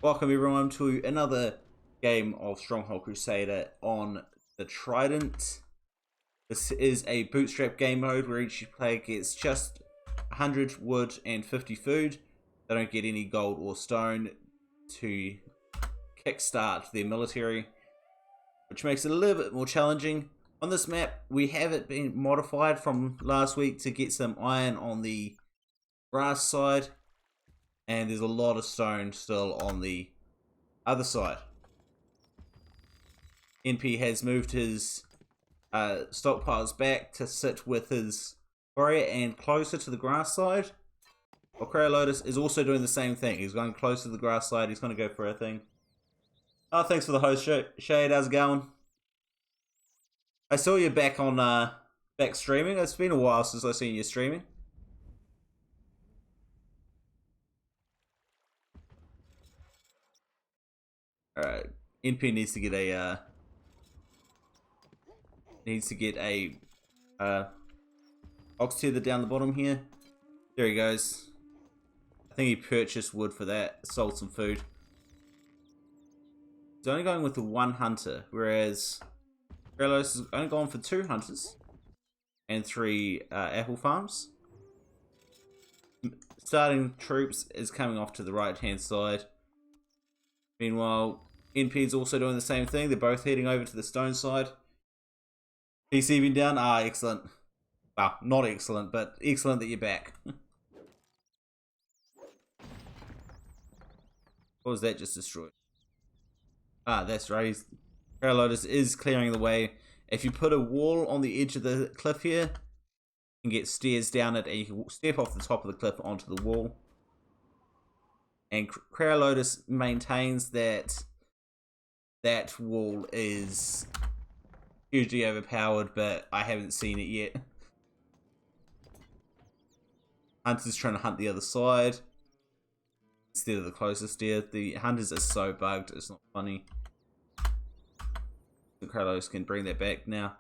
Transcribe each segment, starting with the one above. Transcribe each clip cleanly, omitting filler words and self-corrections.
Welcome everyone to another game of Stronghold Crusader on the Trident. This is a bootstrap game mode where each player gets just 100 wood and 50 food. They don't get any gold or stone to kickstart their military, which makes it a little bit more challenging. On this map, we have it been modified from last week to get some iron on the grass side, and there's a lot of stone still on the other side. NP has moved his stockpiles back to sit with his warrior and closer to the grass side. While Lotus is also doing the same thing. He's going closer to the grass side. He's going to go for a thing. Oh, thanks for the host, Shade. How's it going? I saw you back on back streaming. It's been a while since I've seen you streaming. Alright, NP needs to get a ox tether down the bottom here. There he goes. I think he purchased wood for that, sold some food. He's only going with the one hunter, whereas Carlos is only going for 2 hunters and 3 apple farms. Starting troops is coming off to the right hand side. Meanwhile, NP is also doing the same thing. They're both heading over to the stone side. PC been down? Ah, excellent. Well, not excellent, but excellent that you're back. What was that just destroyed? Ah, that's right. Lotus is clearing the way. If you put a wall on the edge of the cliff here, you can get stairs down it, and you can step off the top of the cliff onto the wall. And Lotus maintains that that wall is hugely overpowered, but I haven't seen it yet. Hunter's trying to hunt the other side instead of the closest stair. The hunters are so bugged, it's not funny. Lotus can bring that back now.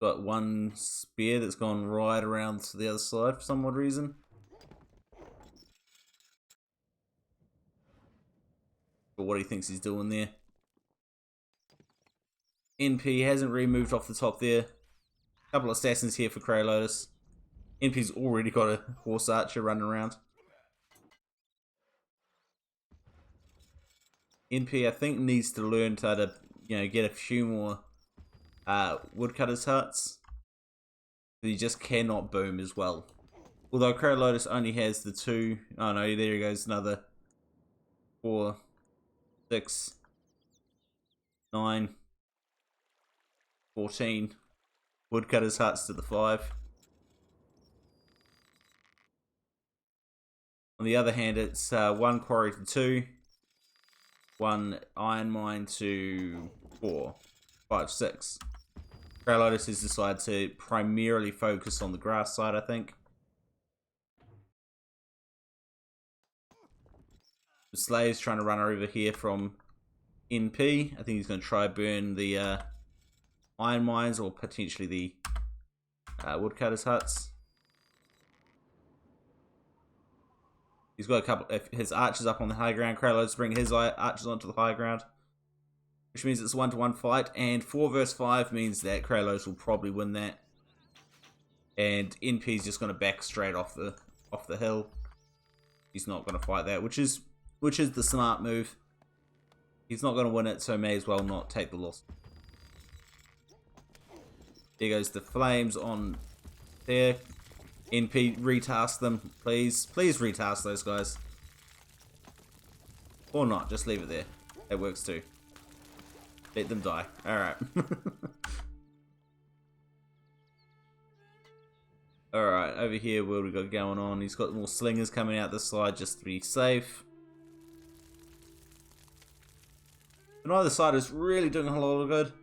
Got one spear that's gone right around to the other side for some odd reason. But what he thinks he's doing there. NP hasn't really moved off the top there. Couple of assassins here for Lotus. NP's already got a horse archer running around. NP, I think, needs to learn how to, get a few more woodcutters huts. He just cannot boom as well. Although Lotus only has the 2. Oh no, there he goes, another 4, 6, 9, 14 woodcutters huts to the 5. On the other hand, it's 1 quarry to 2, 1 iron mine to 4, 5, 6. Lotus has decided to primarily focus on the grass side, I think. The Slave's trying to run over here from NP. I think he's going to try burn the iron mines or potentially the woodcutters huts. He's got a couple of his archers up on the high ground. Lotus bring his archers onto the high ground, which means it's a 1-to-1 fight. And 4 versus 5 means that Lotus will probably win that. And NP is just going to back straight off the hill. He's not going to fight that, which is the smart move. He's not going to win it, so may as well not take the loss. There goes the flames on there. NP, retask them, please. Please retask those guys. Or not, just leave it there. That works too. Let them die. Alright. Alright, over here, what have we got going on? He's got more slingers coming out this side just to be safe. And either side is really doing a whole lot of good.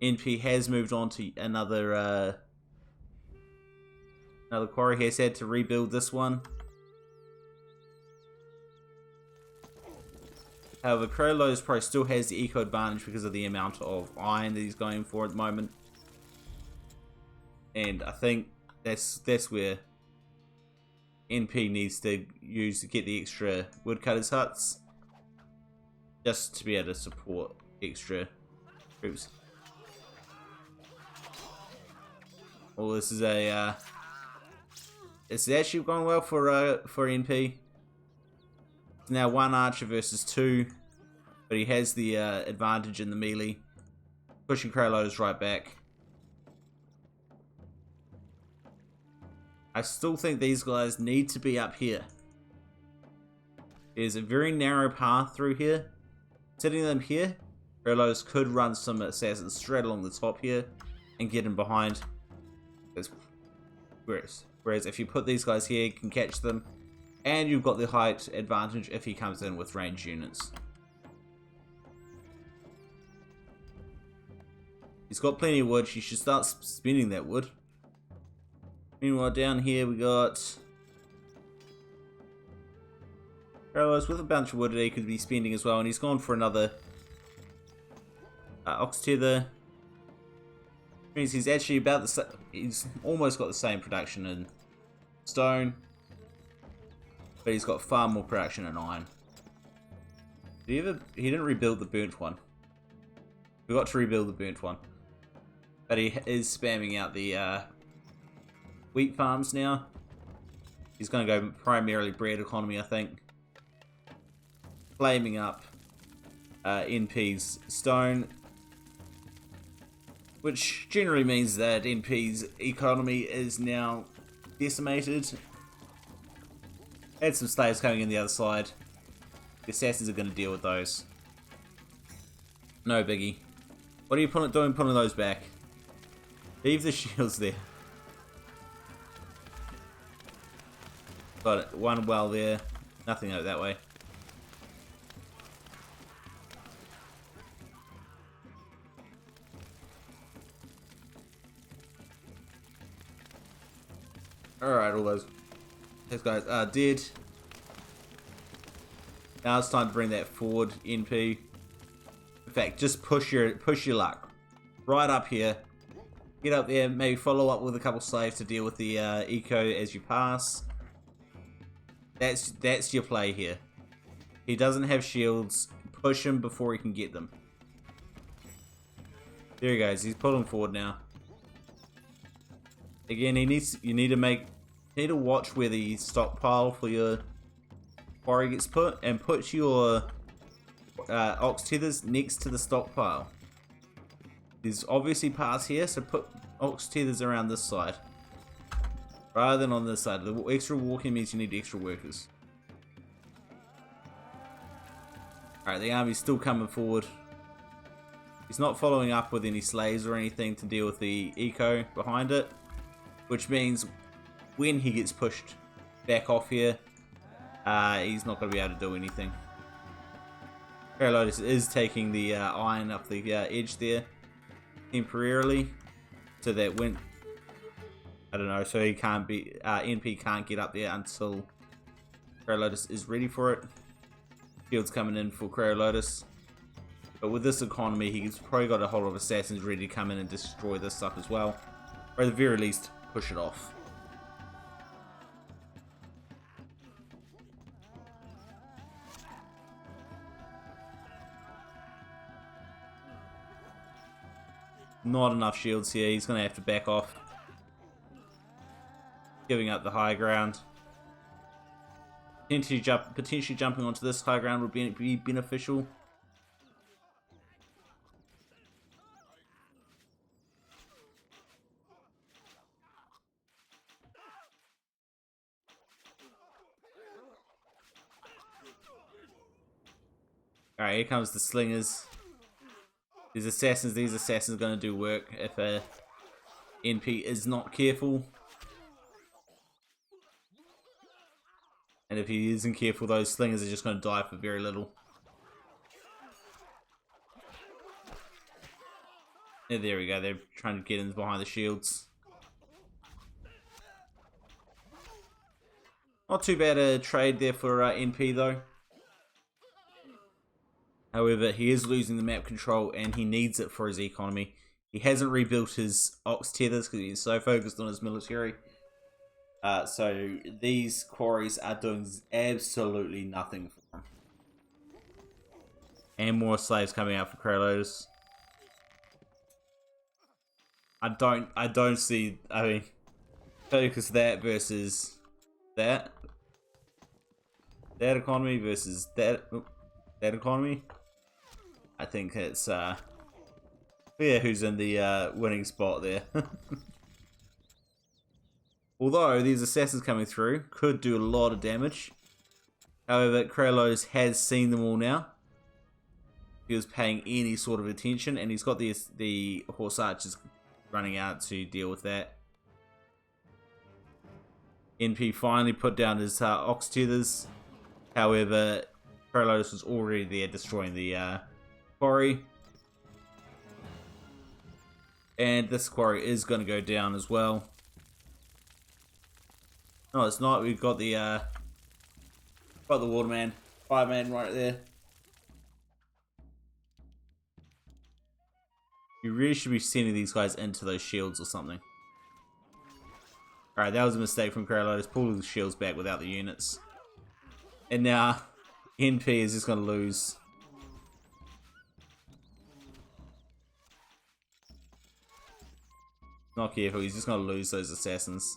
NP has moved on to another quarry. He has had to rebuild this one. However, Crow Lotus Pro still has the eco advantage because of the amount of iron that he's going for at the moment. And I think that's where NP needs to use to get the extra woodcutters huts. Just to be able to support extra troops. Well, this is a it's actually going well for NP. It's now 1 archer versus 2, but he has the advantage in the melee, pushing Crow Lotus right back. I still think these guys need to be up here. There's a very narrow path through here. Sitting them here, Crow Lotus could run some assassins straight along the top here and get him behind. Whereas if you put these guys here, you can catch them, and you've got the height advantage if he comes in with ranged units. He's got plenty of wood. He should start spending that wood. Meanwhile, down here we got Carlos with a bunch of wood that he could be spending as well, and he's gone for another ox tether. Means he's actually about the same. He's almost got the same production in stone, but he's got far more production in iron. He didn't rebuild the burnt one. We got to rebuild the burnt one, but he is spamming out the wheat farms now. He's going to go primarily bread economy, I think. Flaming up NP's stone, which generally means that NP's economy is now decimated. Had some slaves coming in the other side. The assassins are going to deal with those. No biggie. What are you doing putting those back? Leave the shields there. Got it. One well there. Nothing out that way. Alright, all those guys are dead. Now it's time to bring that forward, NP. In fact, just push your luck. Right up here. Get up there, maybe follow up with a couple slaves to deal with the eco as you pass. That's your play here. He doesn't have shields. Push him before he can get them. There he goes. He's pulling forward now. Again, you need to watch where the stockpile for your quarry gets put, and put your ox tethers next to the stockpile. There's obviously paths here, so put ox tethers around this side rather than on this side. The extra walking means you need extra workers. Alright, the army's still coming forward. He's not following up with any slaves or anything to deal with the eco behind it, which means when he gets pushed back off here, he's not going to be able to do anything. Lotus is taking the iron up the edge there temporarily, so that when so he can't be NP can't get up there until Lotus is ready for it. Shield's coming in for Lotus, but with this economy, he's probably got a whole lot of assassins ready to come in and destroy this stuff as well, or at the very least push it off. Not enough shields here. He's going to have to back off. Giving up the high ground. Potentially jumping onto this high ground would be beneficial. Alright, here comes the slingers. These assassins are going to do work if NP is not careful. And if he isn't careful, those slingers are just going to die for very little. Yeah, there we go. They're trying to get in behind the shields. Not too bad a trade there for NP though. However, he is losing the map control and he needs it for his economy. He hasn't rebuilt his ox tethers because he's so focused on his military. So these quarries are doing absolutely nothing for him. And more slaves coming out for Kralos. I don't see, I mean, focus that versus that. That economy versus that economy. I think it's clear who's in the winning spot there. Although these assassins coming through could do a lot of damage. However, Kralos has seen them all now. He was paying any sort of attention, and he's got the horse archers running out to deal with that. NP finally put down his ox tethers. However, Kralos was already there destroying the quarry. And this quarry is going to go down as well. No, it's not. We've got the waterman, fireman right there. You really should be sending these guys into those shields or something. Alright, that was a mistake from Kralos. Pull the shields back without the units. And now, NP is just going to lose. Not careful, he's just going to lose those assassins.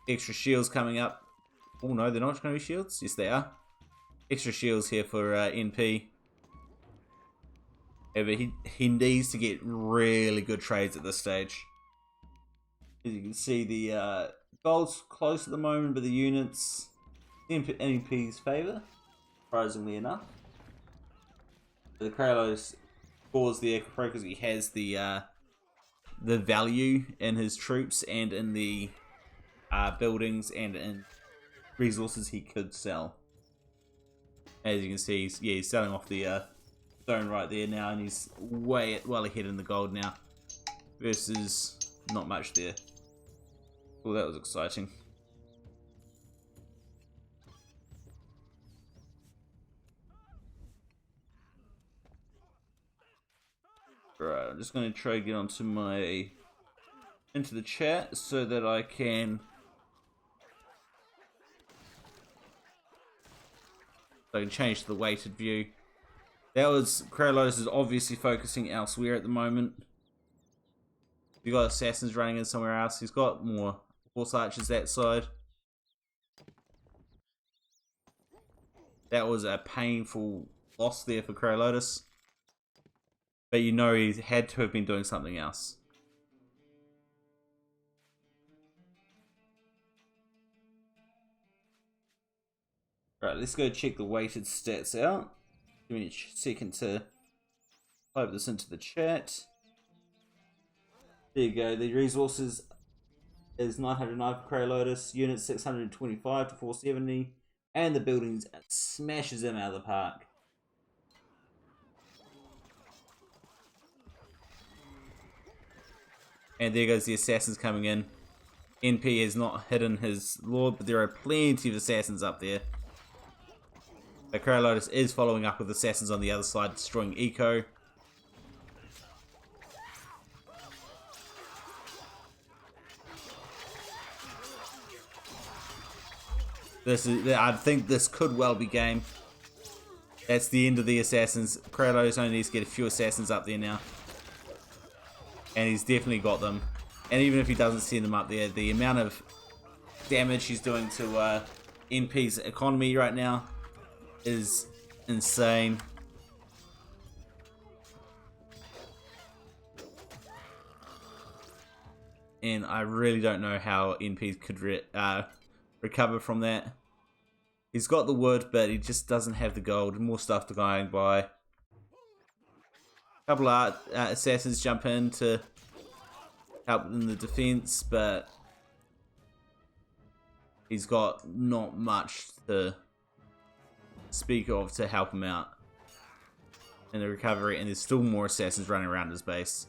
Extra shields coming up. Oh no, they're not going to be shields? Yes, they are. Extra shields here for NP. However, he needs to get really good trades at this stage. As you can see, the gold's close at the moment, but the units in NP's favour, surprisingly enough. The Kralos scores there because he has the value in his troops and in the buildings and in resources he could sell. As you can see, he's selling off the stone right there now, and he's well ahead in the gold now versus not much there. Oh, that was exciting. Right, I'm just going to try to get onto into the chat so that I can change to the weighted view. That was, Kralos is obviously focusing elsewhere at the moment. You've got assassins running in somewhere else. He's got more horse archers that side. That was a painful loss there for Kralos. But you know he had to have been doing something else. Right, let's go check the weighted stats out. Give me a second to type this into the chat. There you go. The resources is 909 for Kralos, units 625 to 470, and the buildings smashes them out of the park. And there goes the assassins coming in. NP has not hidden his lord, but there are plenty of assassins up there. But Kralos is following up with assassins on the other side, destroying Eco. I think this could well be game. That's the end of the assassins. Kralos only needs to get a few assassins up there now. And he's definitely got them. And even if he doesn't send them up there, the amount of damage he's doing to NP's economy right now is insane. And I really don't know how NP could recover from that. He's got the wood, but he just doesn't have the gold. More stuff to going by. A couple of assassins jump in to help in the defense, but he's got not much to speak of to help him out in the recovery, and there's still more assassins running around his base.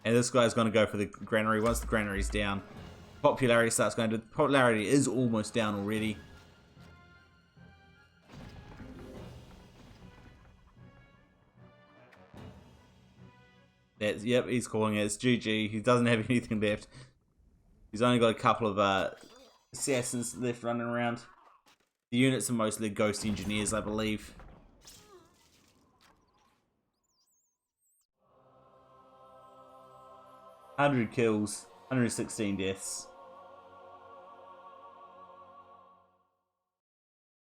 And this guy's going to go for the granary. Once the granary's down, popularity starts going to... Popularity is almost down already. Yep, he's calling it. It's GG. He doesn't have anything left. He's only got a couple of assassins left running around. The units are mostly ghost engineers, I believe. $100 kills, 116 deaths.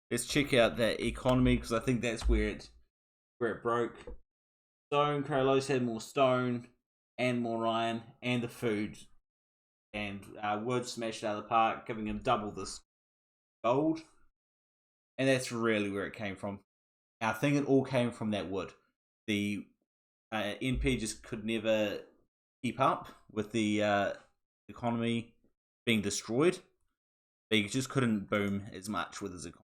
Let's check out that economy because I think that's where it broke. Stone, Kralos had more stone and more iron and the food. And wood smashed out of the park, giving him double this gold. And that's really where it came from. I think it all came from that wood. The NP just could never keep up with the economy being destroyed. They just couldn't boom as much with his economy.